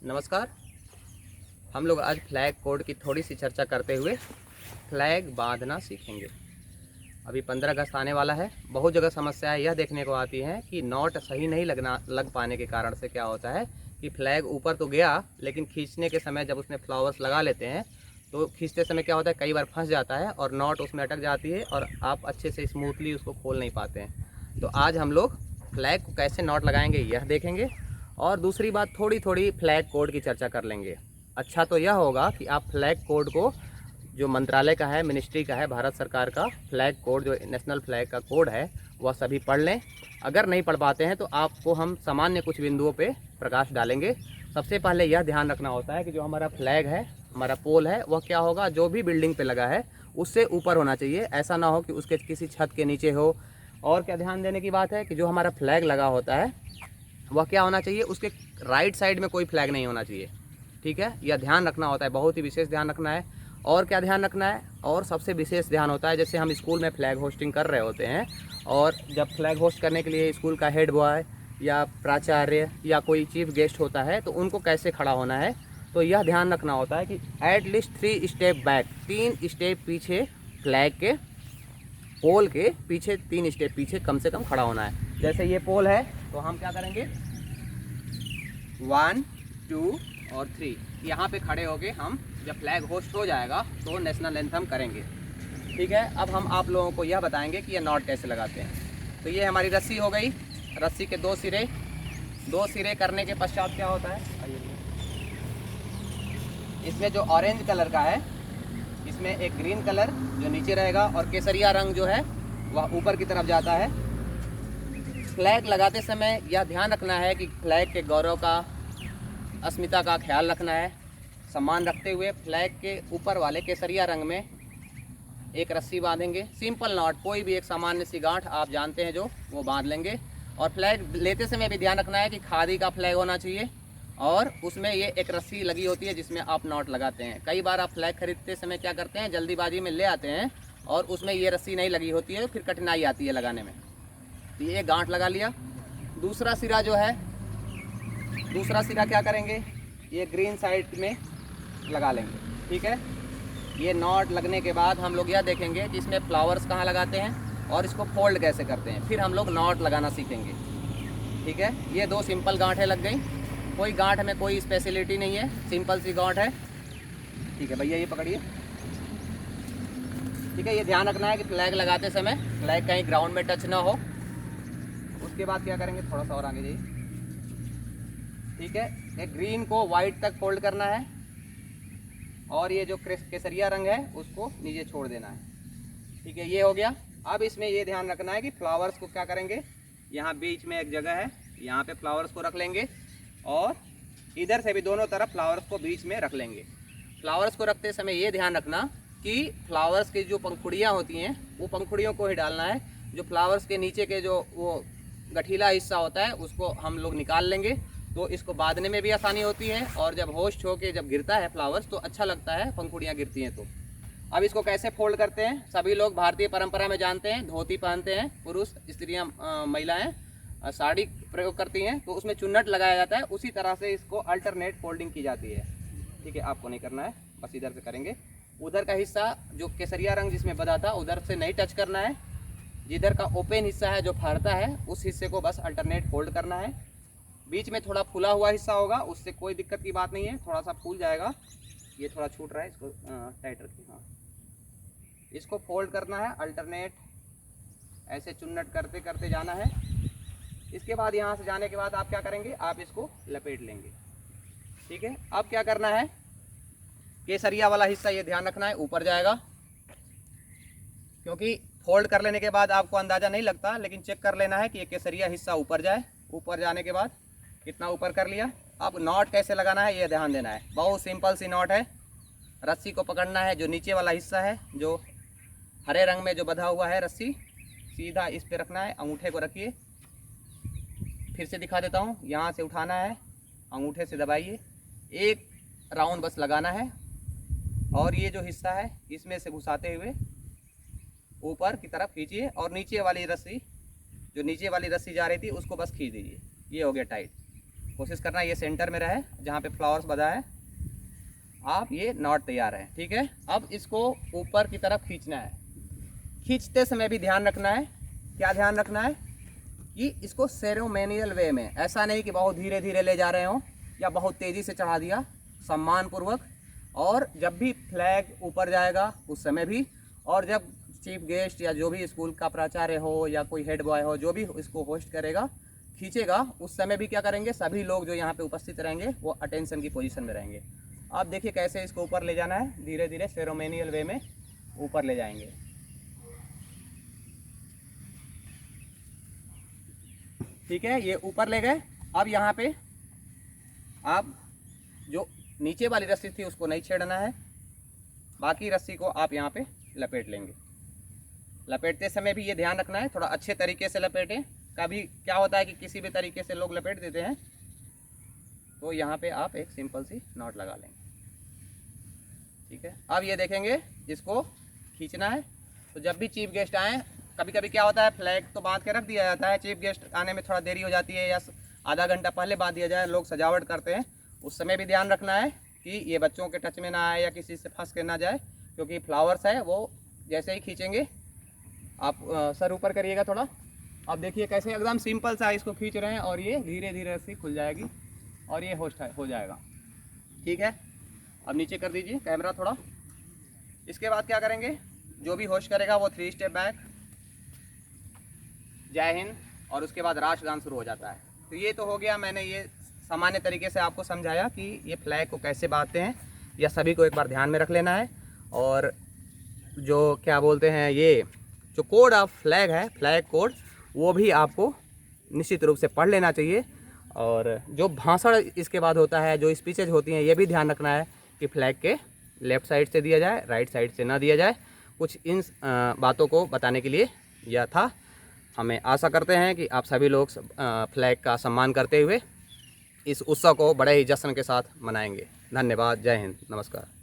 नमस्कार। हम लोग आज फ्लैग कोड की थोड़ी सी चर्चा करते हुए फ्लैग बांधना सीखेंगे। अभी 15 अगस्त आने वाला है। बहुत जगह समस्याएं यह देखने को आती हैं कि नॉट सही नहीं लग पाने के कारण से क्या होता है कि फ्लैग ऊपर तो गया, लेकिन खींचने के समय जब उसमें फ्लावर्स लगा लेते हैं तो खींचते समय क्या होता है, कई बार फंस जाता है और नॉट उसमें अटक जाती है और आप अच्छे से स्मूथली उसको खोल नहीं पाते हैं। तो आज हम लोग फ्लैग को कैसे नॉट लगाएंगे यह देखेंगे, और दूसरी बात थोड़ी थोड़ी फ्लैग कोड की चर्चा कर लेंगे। अच्छा तो यह होगा कि आप फ्लैग कोड को, जो मंत्रालय का है, मिनिस्ट्री का है, भारत सरकार का फ्लैग कोड, जो नेशनल फ्लैग का कोड है, वह सभी पढ़ लें। अगर नहीं पढ़ पाते हैं तो आपको हम सामान्य कुछ बिंदुओं पे प्रकाश डालेंगे। सबसे पहले यह ध्यान रखना होता है कि जो हमारा फ्लैग है, हमारा पोल है, वह क्या होगा, जो भी बिल्डिंग पे लगा है उससे ऊपर होना चाहिए। ऐसा ना हो कि उसके किसी छत के नीचे हो। और क्या ध्यान देने की बात है कि जो हमारा फ्लैग लगा होता है वह क्या होना चाहिए, उसके राइट साइड में कोई फ्लैग नहीं होना चाहिए। ठीक है, यह ध्यान रखना होता है, बहुत ही विशेष ध्यान रखना है। और क्या ध्यान रखना है, और सबसे विशेष ध्यान होता है, जैसे हम स्कूल में फ्लैग होस्टिंग कर रहे होते हैं और जब फ्लैग होस्ट करने के लिए स्कूल का हेड बॉय या प्राचार्य या कोई चीफ गेस्ट होता है तो उनको कैसे खड़ा होना है, तो यह ध्यान रखना होता है कि एटलीस्ट 3 स्टेप बैक, 3 स्टेप पीछे, फ्लैग के पोल के पीछे 3 स्टेप पीछे कम से कम खड़ा होना है। जैसे ये पोल है तो हम क्या करेंगे, 1 2 और 3 यहाँ पे खड़े होके हम जब फ्लैग होस्ट हो जाएगा तो नेशनल एंथम करेंगे। ठीक है, अब हम आप लोगों को यह बताएंगे कि ये नॉट कैसे लगाते हैं। तो ये हमारी रस्सी हो गई। रस्सी के दो सिरे करने के पश्चात क्या होता है, इसमें जो ऑरेंज कलर का है, इसमें एक ग्रीन कलर जो नीचे रहेगा और केसरिया रंग जो है वह ऊपर की तरफ जाता है। फ्लैग लगाते समय यह ध्यान रखना है कि फ्लैग के गौरव का, अस्मिता का ख्याल रखना है। सम्मान रखते हुए फ्लैग के ऊपर वाले केसरिया रंग में एक रस्सी बांधेंगे। सिंपल नॉट, कोई भी एक सामान्य सी गांठ आप जानते हैं जो, वो बांध लेंगे। और फ्लैग लेते समय भी ध्यान रखना है कि खादी का फ्लैग होना चाहिए और उसमें ये एक रस्सी लगी होती है जिसमें आप नॉट लगाते हैं। कई बार आप फ्लैग खरीदते समय क्या करते हैं, जल्दीबाजी में ले आते हैं और उसमें ये रस्सी नहीं लगी होती है, फिर कठिनाई आती है लगाने में। तो ये गांठ लगा लिया। दूसरा सिरा जो है, दूसरा सिरा क्या करेंगे, ये ग्रीन साइड में लगा लेंगे। ठीक है, ये नॉट लगने के बाद हम लोग यह देखेंगे कि इसमें फ्लावर्स कहाँ लगाते हैं और इसको फोल्ड कैसे करते हैं, फिर हम लोग नॉट लगाना सीखेंगे। ठीक है, ये 2 सिंपल गांठें लग गई। कोई गांठ में कोई स्पेशलिटी नहीं है, सिंपल सी गांठ है। ठीक है भैया, ये पकड़िए। ठीक है, ये ध्यान रखना है कि फ्लैग लगाते समय फ्लैग कहीं ग्राउंड में टच ना हो। उसके बाद क्या करेंगे, थोड़ा सा और आगे जाइए। ठीक है, एक ग्रीन को वाइट तक फोल्ड करना है और ये जो केसरिया रंग है उसको नीचे छोड़ देना है। ठीक है, ये हो गया। अब इसमें ये ध्यान रखना है कि फ्लावर्स को क्या करेंगे, यहाँ बीच में एक जगह है, यहाँ पे फ्लावर्स को रख लेंगे और इधर से भी दोनों तरफ फ्लावर्स को बीच में रख लेंगे। फ्लावर्स को रखते समय ये ध्यान रखना कि फ्लावर्स की जो पंखुड़ियाँ होती हैं वो पंखुड़ियों को ही डालना है। जो फ्लावर्स के नीचे के जो वो गठीला हिस्सा होता है उसको हम लोग निकाल लेंगे, तो इसको बांधने में भी आसानी होती है और जब होस्ट होके जब गिरता है फ्लावर्स तो अच्छा लगता है, पंखुड़ियाँ गिरती हैं तो। अब इसको कैसे फोल्ड करते हैं, सभी लोग भारतीय परंपरा में जानते हैं, धोती पहनते हैं पुरुष, स्त्रियाँ, महिलाएं साड़ी प्रयोग करती हैं, तो उसमें चुन्नट लगाया जाता है। उसी तरह से इसको अल्टरनेट फोल्डिंग की जाती है। ठीक है, आपको नहीं करना है, बस इधर से करेंगे। उधर का हिस्सा जो केसरिया रंग जिसमें बधा था उधर से नहीं टच करना है। जिधर का ओपन हिस्सा है जो फहरता है उस हिस्से को बस अल्टरनेट फोल्ड करना है। बीच में थोड़ा फूला हुआ हिस्सा होगा, उससे कोई दिक्कत की बात नहीं है, थोड़ा सा फूल जाएगा। ये थोड़ा छूट रहा है, इसको टाइट रखिए। हाँ, इसको फोल्ड करना है अल्टरनेट, ऐसे चुन्नट करते करते जाना है। इसके बाद यहाँ से जाने के बाद आप क्या करेंगे, आप इसको लपेट लेंगे। ठीक है, अब क्या करना है, केसरिया वाला हिस्सा ये ध्यान रखना है ऊपर जाएगा, क्योंकि फोल्ड कर लेने के बाद आपको अंदाज़ा नहीं लगता, लेकिन चेक कर लेना है कि ये केसरिया हिस्सा ऊपर जाए। ऊपर जाने के बाद कितना ऊपर कर लिया। अब नॉट कैसे लगाना है ये ध्यान देना है, बहुत सिंपल सी नॉट है। रस्सी को पकड़ना है, जो नीचे वाला हिस्सा है जो हरे रंग में जो बंधा हुआ है रस्सी, सीधा इस पे रखना है। अंगूठे को रखिए, फिर से दिखा देता हूँ, यहाँ से उठाना है, अंगूठे से दबाइए, एक राउंड बस लगाना है और ये जो हिस्सा है इसमें से घुसाते हुए ऊपर की तरफ खींचिए और नीचे वाली रस्सी, जो नीचे वाली रस्सी जा रही थी उसको बस खींच दीजिए। ये हो गया टाइट। कोशिश करना ये सेंटर में रहे जहाँ पे फ्लावर्स बधा है। आप ये नॉट तैयार है, ठीक है। अब इसको ऊपर की तरफ खींचना है। खींचते समय भी ध्यान रखना है, क्या ध्यान रखना है कि इसको सेरेमोनियल वे में, ऐसा नहीं कि बहुत धीरे धीरे ले जा रहे हो या बहुत तेज़ी से चढ़ा दिया, सम्मानपूर्वक। और जब भी फ्लैग ऊपर जाएगा उस समय भी, और जब चीफ गेस्ट या जो भी स्कूल का प्राचार्य हो या कोई हेड बॉय हो, जो भी इसको होस्ट करेगा, खींचेगा, उस समय भी क्या करेंगे, सभी लोग जो यहाँ पे उपस्थित रहेंगे वो अटेंशन की पोजीशन में रहेंगे। आप देखिए कैसे इसको ऊपर ले जाना है, धीरे धीरे सेरेमोनियल वे में ऊपर ले जाएंगे। ठीक है, ये ऊपर ले गए। अब यहाँ पे आप जो नीचे वाली रस्सी थी उसको नहीं छेड़ना है, बाकी रस्सी को आप यहाँ पे लपेट लेंगे। लपेटते समय भी ये ध्यान रखना है थोड़ा अच्छे तरीके से लपेटें। कभी क्या होता है कि किसी भी तरीके से लोग लपेट देते हैं, तो यहाँ पे आप एक सिंपल सी नॉट लगा लेंगे। ठीक है, अब ये देखेंगे इसको खींचना है। तो जब भी चीफ गेस्ट आए, कभी कभी क्या होता है फ्लैग तो बांध के रख दिया जाता है, चीफ गेस्ट आने में थोड़ा देरी हो जाती है या आधा घंटा पहले बांध दिया जाए, लोग सजावट करते हैं, उस समय भी ध्यान रखना है कि ये बच्चों के टच में ना आए या किसी से फंस के ना जाए, क्योंकि फ्लावर्स है वो जैसे ही खींचेंगे। आप सर ऊपर करिएगा थोड़ा। अब देखिए कैसे एकदम सिंपल सा इसको खींच रहे हैं और ये धीरे धीरे से खुल जाएगी और ये होस्ट हो जाएगा। ठीक है, अब नीचे कर दीजिए कैमरा थोड़ा। इसके बाद क्या करेंगे, जो भी होस्ट करेगा वो 3 स्टेप बैक, जय हिंद, और उसके बाद राष्ट्रगान शुरू हो जाता है। तो ये तो हो गया, मैंने ये सामान्य तरीके से आपको समझाया कि ये फ्लैग को कैसे बांधते हैं, या सभी को एक बार ध्यान में रख लेना है। और जो क्या बोलते हैं, ये जो कोड ऑफ फ्लैग है, फ्लैग कोड, वो भी आपको निश्चित रूप से पढ़ लेना चाहिए। और जो भाषण इसके बाद होता है, जो स्पीचेज होती हैं, ये भी ध्यान रखना है कि फ्लैग के लेफ़्ट साइड से दिया जाए, राइट साइड से ना दिया जाए। कुछ इन बातों को बताने के लिए यह था। हमें आशा करते हैं कि आप सभी लोग फ्लैग का सम्मान करते हुए इस उत्सव को बड़े ही जश्न के साथ मनाएंगे। धन्यवाद, जय हिंद, नमस्कार।